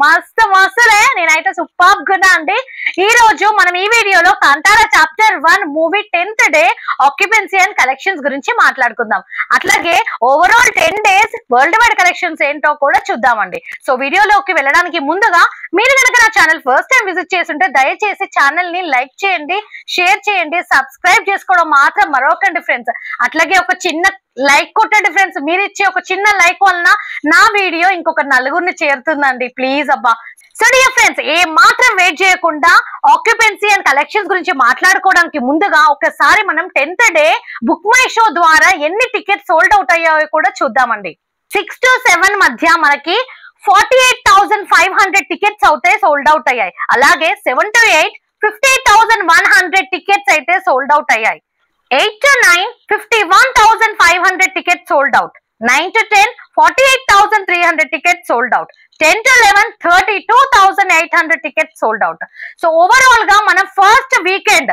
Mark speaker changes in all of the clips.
Speaker 1: మస్తు మస్తులే. నేనైతే సూపర్ గున్నా అండి. ఈ రోజు మనం ఈ వీడియోలో Kantara chapter 1 movie 10th day occupancy and collections గురించి మాట్లాడుకుందాం. అట్లాగే overall 10 days world wide collections ఏంటో కూడా చూద్దామండి. సో వీడియోలోకి వెళ్ళడానికి ముందుగా మీరు కనుక నా ఛానల్ ఫస్ట్ టైం విజిట్ చేస్తుంటే దయచేసి ఛానల్ ని లైక్ చేయండి, షేర్ చేయండి, సబ్స్క్రైబ్ చేసుకోవడం మాత్రం మరొకండి ఫ్రెండ్స్. అట్లాగే ఒక చిన్న లైక్ కొట్టండి ఫ్రెండ్స్. మీరు ఇచ్చే ఒక చిన్న లైక్ వలన నా వీడియో ఇంకొక నలుగురిని చేరుతుందండి. ప్లీజ్ అబ్బా. సో డియర్ ఫ్రెండ్స్, ఏ మాత్రం వెయిట్ చేయకుండా ఆక్యుపెన్సీ అండ్ కలెక్షన్స్ గురించి మాట్లాడుకోవడానికి ముందుగా ఒకసారి మనం 10th day book my show ద్వారా ఎన్ని టికెట్స్ సోల్డ్ అవుట్ అయ్యాయో కూడా చూద్దామండి. 6 to 7 మధ్య మనకి 48,500 టికెట్స్ అయితే సోల్డ్ అవుట్ అయ్యాయి. అలాగే 7 to 8 50,100 టికెట్స్ అయితే సోల్డ్ అవుట్ అయ్యాయి. 8 to 9 51,500 tickets sold out. 9 to 10 48,300 tickets sold out. 10 to 11 32,800 tickets sold out. So overall గా మనం ఫస్ట్ వీకెండ్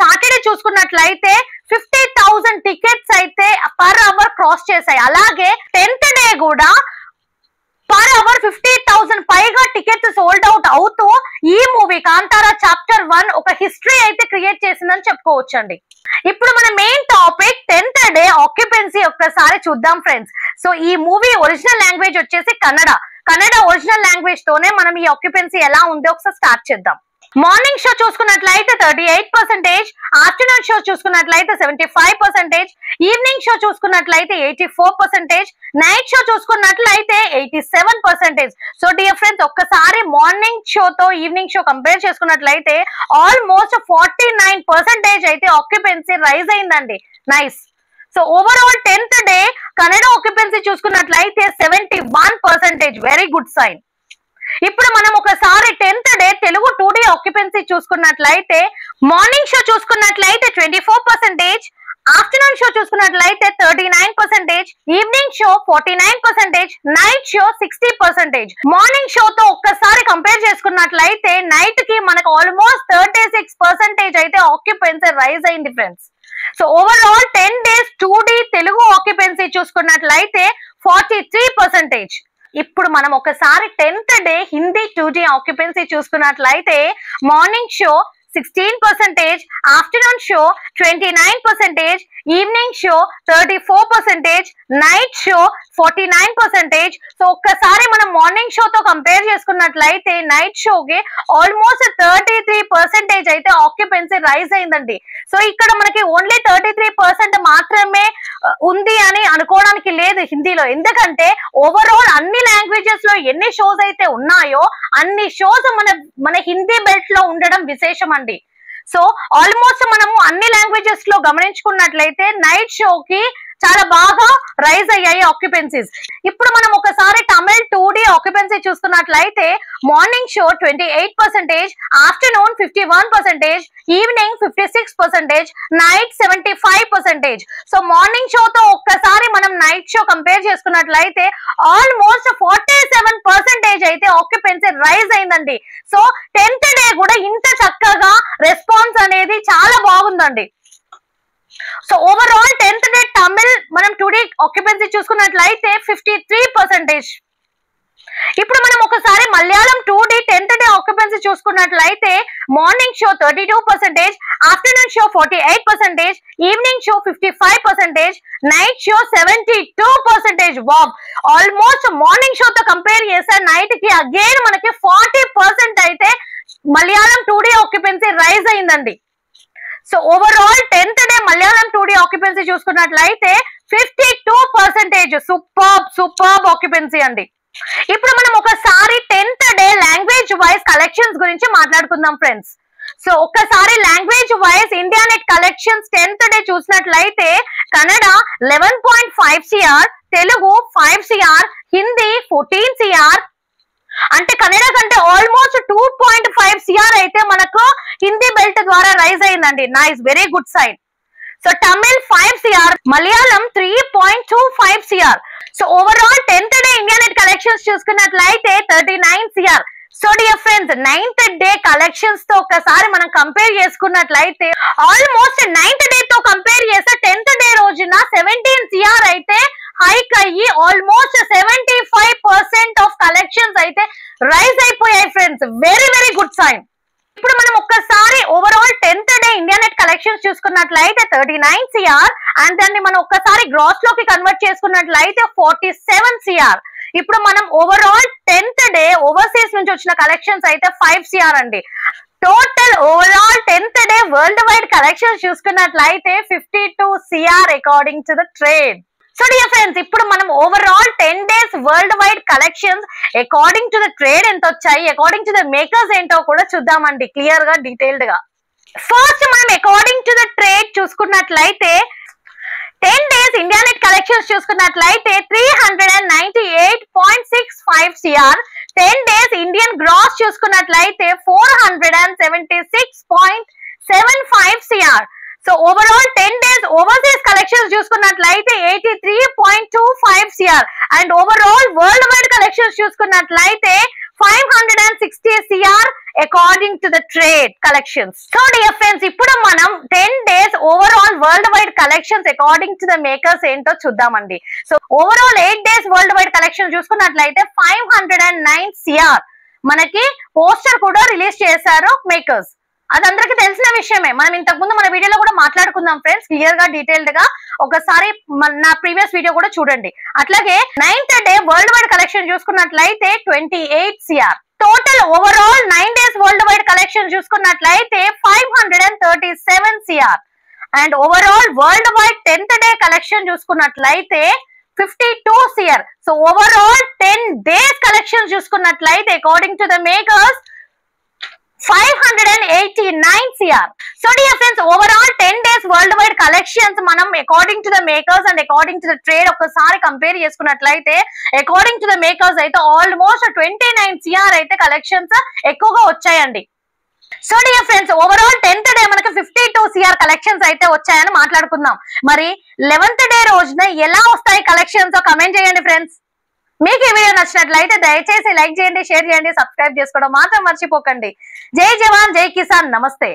Speaker 1: సాటర్డే చూసుకున్నట్లయితే 50,000 టికెట్స్ అయితే పర్ అవర్ క్రాస్ చేశాయి. అలాగే 10th డే కూడా పర్ అవర్ 50,000 పైగా టికెట్స్ సోల్డ్ అవుట్ అవుతూ ఈ మూవీ కాంతారా చాప్టర్ 1 ఒక హిస్టరీ అయితే క్రియేట్ చేసిందని చెప్పుకోవచ్చండి. ఇప్పుడు మన main topic 10th day occupancy ఒక్కసారి చూద్దాం ఫ్రెండ్స్. సో ఈ మూవీ ఒరిజినల్ లాంగ్వేజ్ వచ్చేసి కన్నడ ఒరిజినల్ లాంగ్వేజ్ తోనే మనం ఈ ఆక్యుపెన్సీ ఎలా ఉందో ఒకసారి స్టార్ట్ చేద్దాం. మార్నింగ్ షో చూసుకున్నట్లయితే 38%, ఆఫ్టర్నూన్ షో చూసుకున్నట్లయితే 75%, ఈవినింగ్ షో చూసుకున్నట్లయితే 84%, నైట్ షో చూసుకున్నట్లయితే 87%. సో డియర్ ఫ్రెండ్స్, ఒక్కసారి మార్నింగ్ షోతో ఈవినింగ్ షో కంపేర్ చేసుకున్నట్లయితే ఆల్మోస్ట్ 49% అయితే ఆక్యుపెన్సీ రైజ్ అయిందండి. Nice. So overall 10th day Kannada occupancy చూసుకున్నట్లయితే 71%. Very good sign. ఇప్పుడు మనం ఒకసారి 10th day Telugu 2D occupancy చూసుకున్నట్లయితే మార్నింగ్ షో చూసుకున్నట్లయితే 24%, ఆఫ్టర్నూన్ షో చూసుకున్నట్లయితే 39%, evening show 49%, night show 60%. Morning షోతో ఒక్కసారి కంపేర్ చేసుకున్నట్లయితే నైట్ కి మనకు ఆల్మోస్ట్ 36% అయితే ఆక్యుపెన్సీ రైజ్ అయింది friends. So overall 10 days 2D Telugu occupancy చూసుకున్నట్లయితే 43%. ఇప్పుడు మనం ఒకసారి 10th day Hindi 2D occupancy చూసుకున్నట్లయితే morning show 16%, afternoon show 29%, evening show 34%, night show 49%. So ఒక్కసారి మనం మార్నింగ్ షోతో కంపేర్ చేసుకున్నట్లయితే నైట్ షోకి ఆల్మోస్ట్ 33% అయితే ఆక్యుపెన్సీ రైజ్ అయిందండి. సో ఇక్కడ మనకి ఓన్లీ 33% మాత్రమే ఉంది అని అనుకోవడానికి లేదు హిందీలో. ఎందుకంటే ఓవరాల్ అన్ని లాంగ్వేజెస్ లో ఎన్ని షోస్ అయితే ఉన్నాయో అన్ని షోస్ మన హిందీ బెల్ట్ లో ఉండడం విశేషం అండి. సో ఆల్మోస్ట్ మనము అన్ని లాంగ్వేజెస్ లో గమనించుకున్నట్లయితే నైట్ షోకి చాలా బాగా రైజ్ అయ్యాయి ఆక్యుపెన్సీస్. ఇప్పుడు మనం ఒకసారి తమిళ్ 2D ఆక్యుపెన్సీ చూసుకున్నట్లయితే morning show 28%, afternoon 51%, evening 56%, night 75%. So morning షోతో ఒక్కసారి మనం నైట్ షో కంపేర్ చేసుకున్నట్లయితే ఆల్మోస్ట్ 47% అయితే ఆక్యుపెన్సీ రైజ్ అయిందండి. సో 10th డే కూడా ఇంత చక్కగా రెస్పాన్స్ అనేది చాలా బాగుందండి. So overall 10th day Tamil మనం 2D ఆక్యుపెన్సీ చూసుకున్నట్లయితే 53%. ఇప్పుడు మనం ఒకసారి Malayalam 2D 10th day occupancy చూసుకున్నట్లయితే morning show 32%, afternoon show 48%, evening show 55%, night show 72%. Wow, almost morning షోతో కంపేర్ చేస్తే నైట్ కి అగైన్ మనకి 40% అయితే మలయాళం 2D ఆక్యుపెన్సీ రైజ్ అయిందండి. So overall 10th day Malayalam 2D occupancy చూసుకున్నట్లయితే 52%. సూపర్ ఆక్యుపెన్సీ అండి. ఇప్పుడు మనం ఒకసారి 10th day language wise collections గురించి మాట్లాడుకుందాం ఫ్రెండ్స్. సో ఒక్కసారి language wise India net collections 10th day చూసినట్లయితే Kannada 11.5 CR, Telugu 5 CR, Hindi 14 CR. అంటే కన్నడ కంటే ఆల్మోస్ట్ 2.5 CR అయితే మనకు హిందీ బెల్ట్ ద్వారా రైజ్ అయిందండి. Nice, very good sign. So Tamil 5 CR, Malayalam 3.25 CR. So overall 10th day India net collections చూసుకున్నట్లయితే 39 CR. So dear friends, 9th day collections తో ఒకసారి మనం కంపేర్ చేసుకున్నట్లయితే ఆల్మోస్ట్ 9th డే తో కంపేర్ చేస్తే 10th డే రోజున 17 CR అయితే హైక్ అయ్యి ఆల్మోస్ట్ 75% ఆఫ్ అయితే రైజ్ అయిపోయాయి friends. Very very good sign. ఇప్పుడు మనం ఒక్కసారి overall 10th day India net collections చూసుకున్నట్లయితే 39 CR అండ్ దాన్ని మనం ఒక్కసారి గ్రాస్ లోకి కన్వర్ట్ చేసుకున్నట్లయితే 47 CR. ఇప్పుడు మనం ఓవరాల్ 10th డే ఓవర్సీస్ నుంచి వచ్చిన కలెక్షన్స్ అయితే 5 CR అండి. Total overall 10th day world wide collections చూసుకున్నట్లయితే 52 CR according to the trade. So dear friends, ఇప్పుడు మనం overall 10 days world wide collections according to the trade ఎంత వచ్చాయి, అకార్డింగ్ టు ద మేకర్స్ ఏంటో కూడా చూద్దామండి క్లియర్ గా డీటెయిల్డ్ గా. ఫస్ట్ మనం అకార్డింగ్ టు ద ట్రేడ్ చూసుకున్నట్లయితే 10 days ఇండియా నెట్ కలెక్షన్స్ చూసుకున్నట్లయితే 398.65 CR. 10 days ఇండియన్ గ్రాస్ చూసుకున్నట్లయితే 476.75 CR. So overall 10 days overseas collections చూసుకున్నట్లయితే 83.25 CR and overall world wide collections చూసుకున్నట్లయితే 560 CR according to the trade collections. So dear friends, ఇప్పుడు మనం 10 days overall world wide collections according to the makers ఏంటో చూద్దామండి. So overall 8 days world wide collection చూసుకున్నట్లయితే 509 CR మనకి poster కూడా release చేశారు makers. అది అందరికి తెలిసిన విషయమే. మనం ఇంతకు ముందు మన వీడియోలో కూడా మాట్లాడుకుందాం ఫ్రెండ్స్ క్లియర్ గా డీటెయిల్డ్ గా. ఒకసారి నా ప్రీవియస్ వీడియో కూడా చూడండి. అట్లాగే 9th day world wide collection చూసుకున్నట్లయితే 28 CR. Total overall 9 days world wide collection చూసుకున్నట్లయితే 537 CR and overall world wide 10th day collection చూసుకున్నట్లయితే 52 CR. So overall 10 days collection చూసుకున్నట్లయితే according to the makers 589 CR. So dear friends, overall 10 days world wide collections మనం according to the makers and according to the trade ఒక్కసారి compare చేసుకున్నట్లయితే according to the makers అయితే almost 29 CR అయితే collections ఎక్కువగా వచ్చాయండి. So dear friends, overall 10th day మనకి 52 CR collections అయితే వచ్చాయని మాట్లాడుకుందాం. మరి 11th డే రోజున ఎలా వస్తాయి కలెక్షన్స్ కమెంట్ చేయండి ఫ్రెండ్స్. మీకు ఈ వీడియో నచ్చినట్లయితే దయచేసి లైక్ చేయండి, షేర్ చేయండి, సబ్స్క్రైబ్ చేసుకోవడం మాత్రం మర్చిపోకండి. జై జవాన్, జై కిసాన్, నమస్తే.